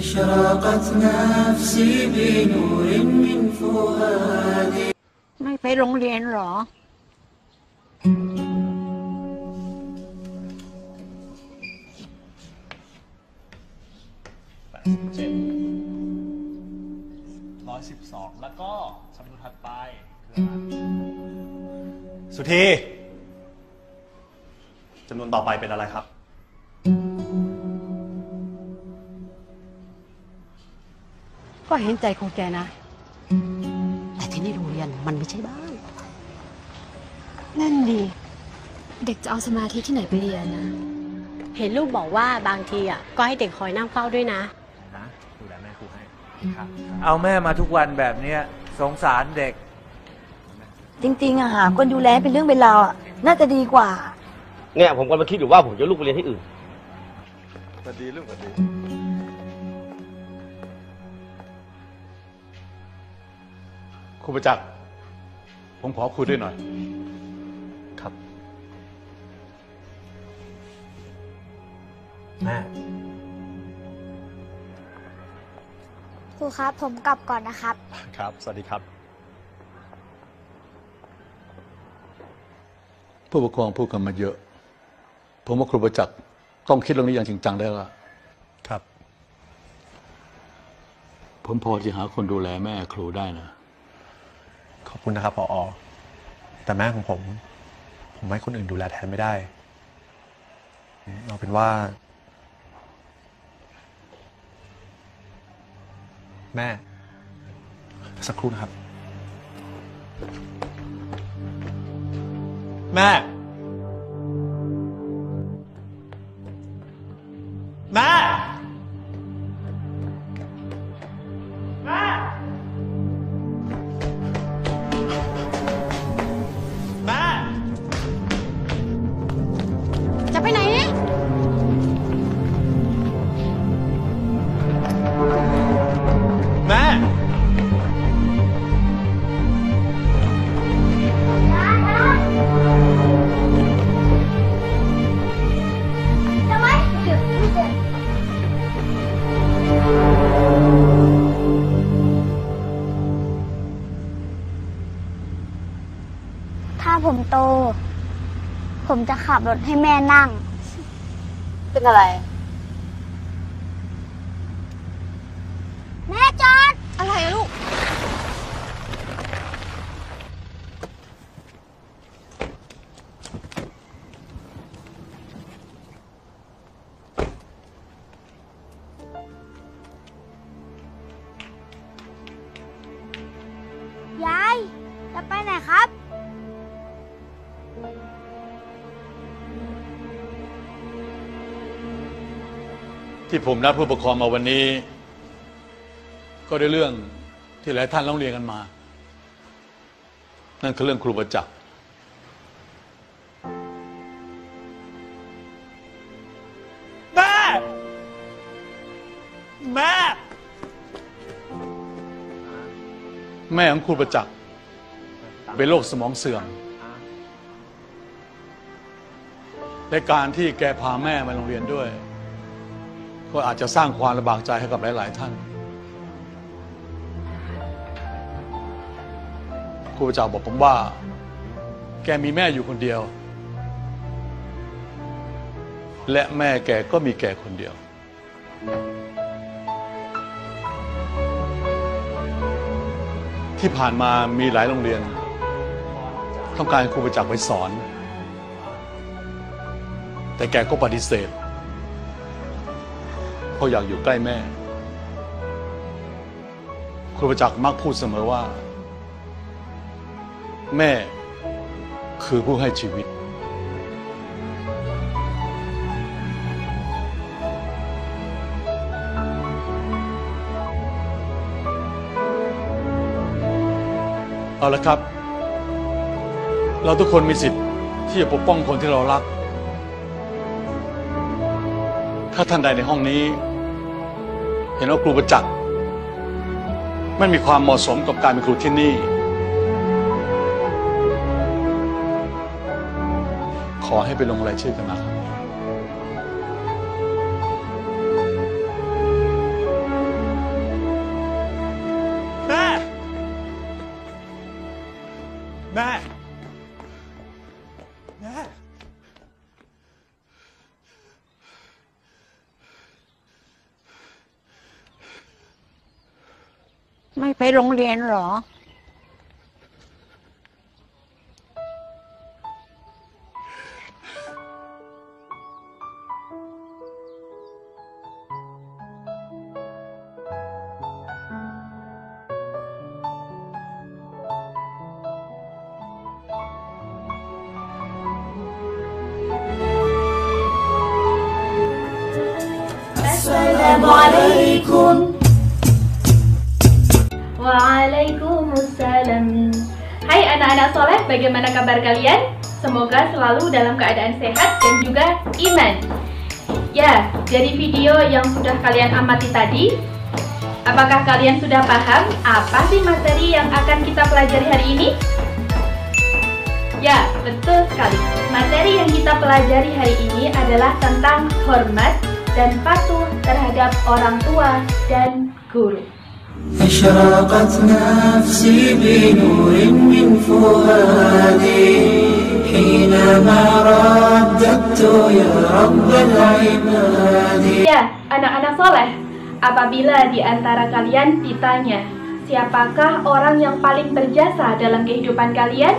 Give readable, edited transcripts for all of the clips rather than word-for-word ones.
أشرقت نفسي بنور من فؤادي ไม่ไปโรงเรียนหรอ112แล้วก็คำนวณถัดไปสุธีจำนวนต่อไปเป็นอะไรครับก็เห็นใจของแกนะแต่ที่นี่โรงเรียนมันไม่ใช่บ้านนั่นดีเด็กจะเอาสมาธิที่ไหนไปเรียนนะเห็นลูกบอกว่าบางทีอ่ะก็ให้เด็กคอยนั่งเฝ้าด้วยนะดูแลแม่ครูให้เอาแม่มาทุกวันแบบนี้สงสารเด็กจริงๆหาคนดูแลเป็นเรื่องเป็นราวน่าจะดีกว่าเนี่ยผมกำลังคิดอยู่ว่าผมจะลูกไปเรียนที่อื่นก็ดีลูกก็ดีครูประจักษ์ผมขอคุยด้วยหน่อยครับแม่ครูครับผมกลับก่อนนะครับครับสวัสดีครับผู้ปกครองพูดกันมาเยอะผมว่าครูประจักษ์ต้องคิดเรื่องนี้อย่างจริงจังได้ละครับผมพอจะหาคนดูแลแม่ครูได้นะขอบคุณนะครับผอ.แต่แม่ของผมให้คนอื่นดูแลแทนไม่ได้เอาเป็นว่าแม่สักครู่นะครับแม่แม่แม่แม่จะไปไหนแม่ถ้าผมโตผมจะขับรถให้แม่นั่งเป็นอะไรแม่จอดอะไรลูกยายจะไปไหนครับ ที่ผมนัดผู้ปกครองมาวันนี้ก็ได้เรื่องที่หลายท่านร้องเรียนกันมานั่นคือเรื่องครูประจักษ์แม่แม่ แม่ของครูประจักษ์เป็นโรคสมองเสื่อมและการที่แกพาแม่มาโรงเรียนด้วยก็อาจจะสร้างความลำบากใจให้กับหลายๆท่านครูประจักษ์บอกผมว่าแกมีแม่อยู่คนเดียวและแม่แกก็มีแกคนเดียวที่ผ่านมามีหลายโรงเรียนต้องการครูประจักษ์ไปสอนแต่แกก็ปฏิเสธเพราะอยากอยู่ใกล้แม่ครูประจักษ์มักพูดเสมอว่าแม่คือผู้ให้ชีวิตเอาละครับเราทุกคนมีสิทธิ์ที่จะปกป้องคนที่เรารักถ้าท่านใดในห้องนี้เห็นว่าครูประจักษ์ไม่มีความเหมาะสมกับการเป็นครูที่นี่ขอให้ไปลงรายชื่อกันนะครับ ไม่ไปโรงเรียนเหรอ Assalamualaikum. Waalaikumsalam. Hai anak-anak soleh, bagaimana kabar kalian? Semoga selalu dalam keadaan sehat dan juga iman. Ya, dari video yang sudah kalian amati tadi, apakah kalian sudah paham apa sih materi yang akan kita pelajari hari ini? Ya, betul sekali. Materi yang kita pelajari hari ini adalah tentang hormat dan patuh terhadap orang tua dan guru. أشرقت نفسي بنور من فؤادي حينما رددت يا رب العباد. Ya, anak-anak soleh, apabila di antara kalian ditanya, siapakah orang yang paling berjasa dalam kehidupan kalian?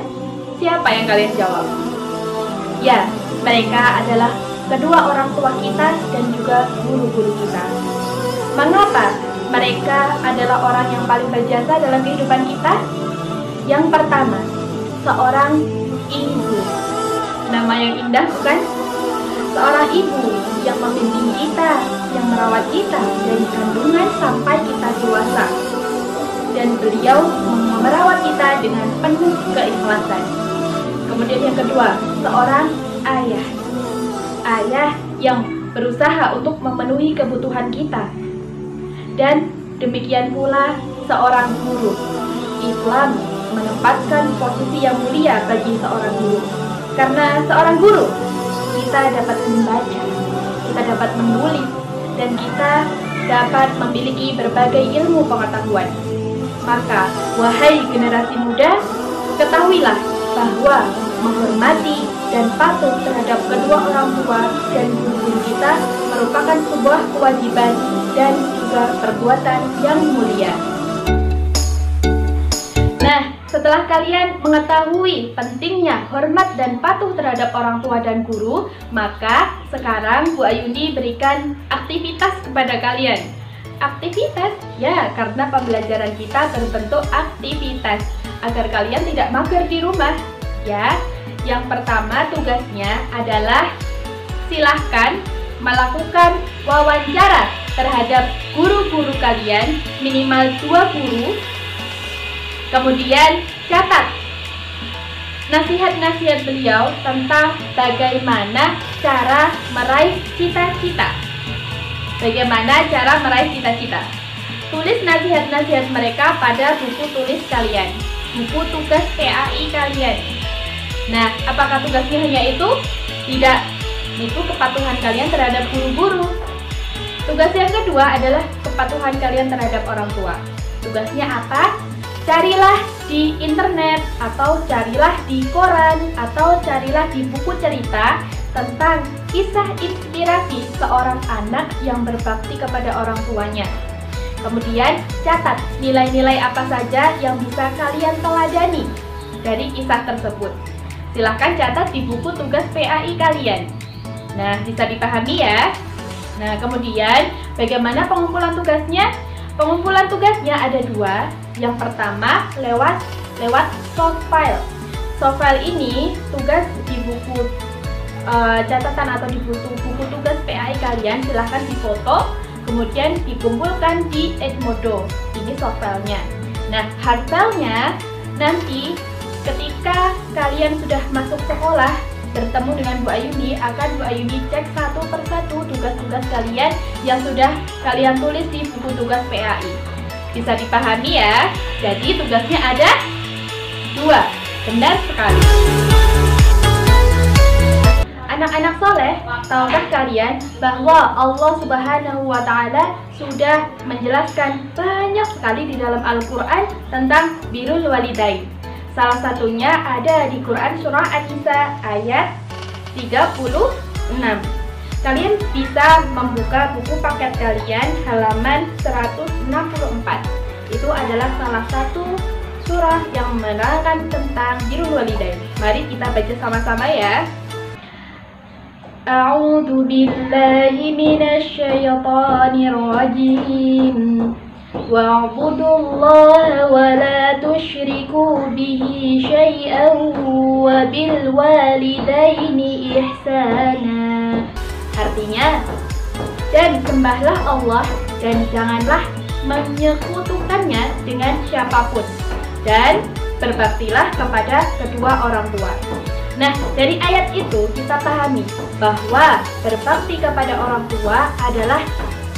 Siapa yang kalian jawab? Ya, mereka adalah kedua orang tua kita dan juga guru-guru kita. Mengapa mereka adalah orang yang paling berjasa dalam kehidupan kita? Yang pertama, seorang ibu. Nama yang indah bukan? Seorang ibu yang membimbing kita, yang merawat kita dari kandungan sampai kita dewasa. Dan beliau merawat kita dengan penuh keikhlasan. Kemudian yang kedua, seorang ayah. Ayah yang berusaha untuk memenuhi kebutuhan kita. Dan demikian pula seorang guru. Islam menempatkan posisi yang mulia bagi seorang guru. Karena seorang guru, kita dapat membaca, kita dapat menulis, dan kita dapat memiliki berbagai ilmu pengetahuan. Maka, wahai generasi muda, ketahuilah bahwa menghormati dan patuh terhadap kedua orang tua dan guru-guru kita merupakan sebuah kewajiban dan juga perbuatan yang mulia. Nah, setelah kalian mengetahui pentingnya hormat dan patuh terhadap orang tua dan guru, maka sekarang Bu Ayuni berikan aktivitas kepada kalian. Aktivitas? Ya, karena pembelajaran kita berbentuk aktivitas agar kalian tidak mager di rumah. Ya, yang pertama tugasnya adalah silahkan melakukan wawancara terhadap guru-guru kalian, minimal 2 guru. Kemudian catat nasihat-nasihat beliau tentang bagaimana cara meraih cita-cita. Bagaimana cara meraih cita-cita. Tulis nasihat-nasihat mereka pada buku tulis kalian, buku tugas PAI kalian. Nah, apakah tugasnya hanya itu? Tidak. Itu kepatuhan kalian terhadap guru-guru. Tugas yang kedua adalah kepatuhan kalian terhadap orang tua. Tugasnya apa? Carilah di internet, atau carilah di koran, atau carilah di buku cerita tentang kisah inspirasi seorang anak yang berbakti kepada orang tuanya. Kemudian catat nilai-nilai apa saja yang bisa kalian teladani dari kisah tersebut. Silahkan catat di buku tugas PAI kalian. Nah, bisa dipahami ya. Nah, kemudian bagaimana pengumpulan tugasnya? Pengumpulan tugasnya ada 2. Yang pertama lewat soft file. Soft file ini tugas di buku catatan atau di buku tugas PAI kalian silahkan difoto, kemudian dikumpulkan di Edmodo. Ini soft filenya. Nah, hard filenya nanti ketika kalian sudah masuk sekolah, bertemu dengan Bu Ayuni, akan Bu Ayuni cek satu persatu tugas-tugas kalian yang sudah kalian tulis di buku tugas PAI. Bisa dipahami ya? Jadi tugasnya ada 2. Benar sekali. Anak-anak soleh, tahukah kalian bahwa Allah Subhanahu wa Ta'ala sudah menjelaskan banyak sekali di dalam Al-Quran tentang birrul walidain. Salah satunya ada di Quran surah An-Nisa ayat 36. Kalian bisa membuka buku paket kalian halaman 164. itu adalah salah satu surah yang menerangkan tentang birrul walidain. Mari kita baca sama-sama ya. A'udzu billahi minasy syaithanir rajim. Wa'budullaha wa la tusyriku bihi syai'an wa bil walidaini ihsana. Artinya, dan sembahlah Allah dan janganlah menyekutukannya dengan siapapun, dan berbaktilah kepada kedua orang tua. Nah, dari ayat itu kita pahami bahwa berbakti kepada orang tua adalah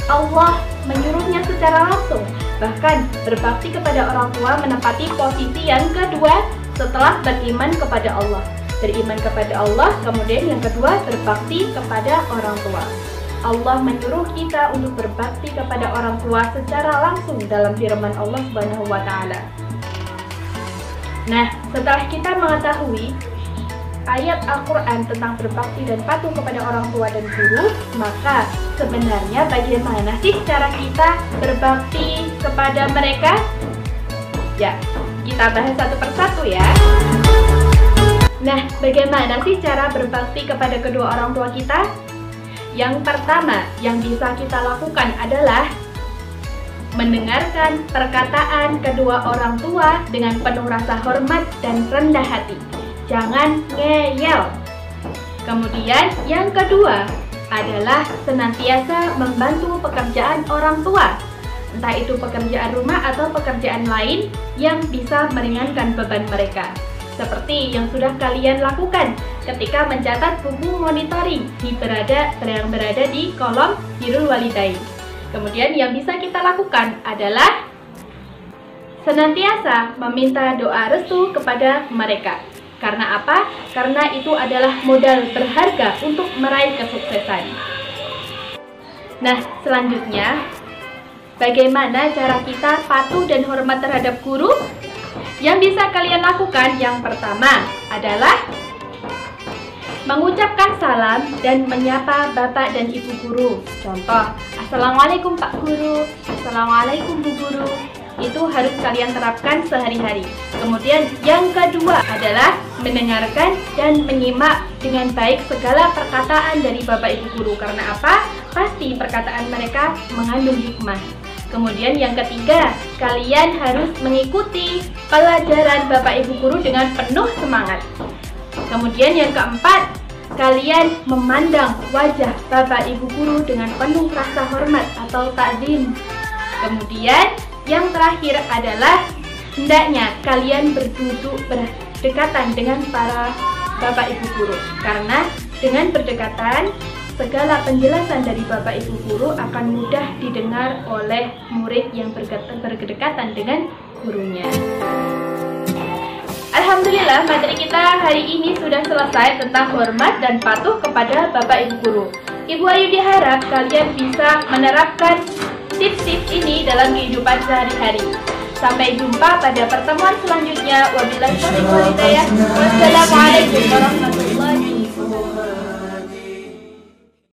Allah menyuruhnya secara langsung. Bahkan berbakti kepada orang tua menempati posisi yang kedua setelah beriman kepada Allah. Beriman kepada Allah, kemudian yang kedua berbakti kepada orang tua. Allah menyuruh kita untuk berbakti kepada orang tua secara langsung dalam firman Allah Subhanahu wa taala. Nah, setelah kita mengetahui ayat Al-Quran tentang berbakti dan patuh kepada orang tua dan guru, maka sebenarnya bagaimana sih cara kita berbakti kepada mereka? Ya, kita bahas satu persatu ya. Nah, bagaimana sih cara berbakti kepada kedua orang tua kita? Yang pertama yang bisa kita lakukan adalah mendengarkan perkataan kedua orang tua dengan penuh rasa hormat dan rendah hati. Jangan ngeyel. Kemudian yang kedua adalah senantiasa membantu pekerjaan orang tua, entah itu pekerjaan rumah atau pekerjaan lain yang bisa meringankan beban mereka. Seperti yang sudah kalian lakukan ketika mencatat buku monitoring yang berada di kolom birrul walidain. Kemudian yang bisa kita lakukan adalah senantiasa meminta doa restu kepada mereka. Karena apa? Karena itu adalah modal berharga untuk meraih kesuksesan. Nah, selanjutnya, bagaimana cara kita patuh dan hormat terhadap guru? Yang bisa kalian lakukan yang pertama adalah mengucapkan salam dan menyapa bapak dan ibu guru. Contoh, Assalamualaikum Pak Guru, Assalamualaikum Bu Guru. Itu harus kalian terapkan sehari-hari. Kemudian yang kedua adalah mendengarkan dan menyimak dengan baik segala perkataan dari bapak ibu guru. Karena apa? Pasti perkataan mereka mengandung hikmah. Kemudian yang ketiga, kalian harus mengikuti pelajaran bapak ibu guru dengan penuh semangat. Kemudian yang keempat, kalian memandang wajah bapak ibu guru dengan penuh rasa hormat atau ta'zim. Kemudian yang terakhir adalah hendaknya kalian berduduk berdekatan dengan para bapak ibu guru. Karena dengan berdekatan, segala penjelasan dari bapak ibu guru akan mudah didengar oleh murid yang berdekatan dengan gurunya. Alhamdulillah, materi kita hari ini sudah selesai tentang hormat dan patuh kepada bapak ibu guru. Ibu Ayu harap kalian bisa menerapkan tips-tips ini dalam kehidupan sehari-hari. Sampai jumpa pada pertemuan selanjutnya. Wabillahi taufiq wal hidayah. Wassalamualaikum warahmatullahi wabarakatuh.